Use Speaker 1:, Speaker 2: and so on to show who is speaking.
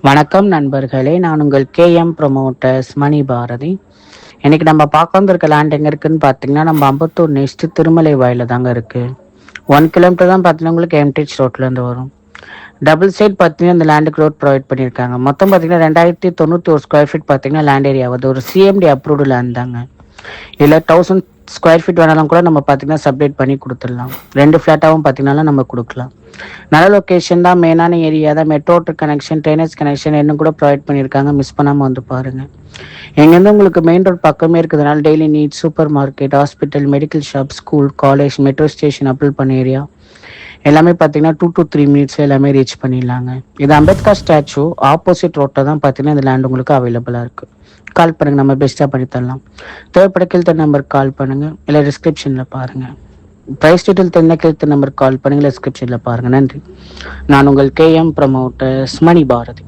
Speaker 1: வணக்கம் நண்பர்களே, நான் உங்கள் கேஎம் ப்ரொமோட்டர்ஸ் மணி பாரதி. இன்னைக்கு நம்ம பார்க்க வந்திருக்க லேண்ட் எங்கே இருக்குன்னு பார்த்தீங்கன்னா, நம்ம அம்பத்தூர் நெக்ஸ்ட் திருமலை வாயில தாங்க இருக்கு. 1 கிலோமீட்டர் தான் பார்த்தீங்கன்னா உங்களுக்கு எம்டிஹெச் ரோட்லேருந்து வரும். டபுள் சைட் பார்த்தீங்கன்னா இந்த லேண்டுக்கு ரோட் ப்ரொவைட் பண்ணியிருக்காங்க. மொத்தம் பார்த்தீங்கன்னா 2091 ஸ்கொயர் ஃபீட் பார்த்தீங்கன்னா லேண்ட் ஏரியா வருது. ஒரு சிஎம்டி அப்ரூவ்டு லேண்ட் தாங்க. இல்லை 1000 ஸ்கொயர் ஃபீட் வேணாலும் கூட நம்ம பார்த்தீங்கன்னா சப்டேட் பண்ணி கொடுத்துடலாம். 2 ஃப்ளாட்டாகவும் பார்த்தீங்கன்னா நம்ம கொடுக்கலாம். நல்ல லொக்கேஷன் தான், மெயினான ஏரியா தான், மெட்ரோ கனெக்ஷன், ட்ரைனேஜ் கனெக்ஷன் இன்னும் கூட ப்ரொவைட் பண்ணியிருக்காங்க. மிஸ் பண்ணாமல் வந்து பாருங்கள். எங்கேருந்து உங்களுக்கு மெயின் ரோட் பக்கமே இருக்கிறதுனால daily need, super market, hospital, medical shop, school, college, metro station, approve பண்ண ஏரியா எல்லாமே பார்த்தீங்கன்னா 2 to 3 மினிட்ஸ் எல்லாமே ரீச் பண்ணிடலாங்க. இது அம்பேத்கர் ஸ்டாச்சு ஆப்போசிட் ரோட்டில் தான் பார்த்தீங்கன்னா இந்த லேண்ட் உங்களுக்கு அவைலபிளாக இருக்குது. கால் பண்ணுங்கள், நம்ம பெஸ்ட்டாக பண்ணி தரலாம். தேவைப்பட கீழ்த்த நம்பருக்கு கால் பண்ணுங்கள், இல்லை டிஸ்கிரிப்ஷனில் பாருங்கள். ப்ரைஸ் டீட்டெயில் தெரிஞ்ச கீழ்த்த நம்பருக்கு கால் பண்ணுங்கள், டிஸ்கிரிப்ஷனில் பாருங்கள். நன்றி. நான் உங்கள் கேஎம் ப்ரமோட்டர்ஸ் மணி பாரதி.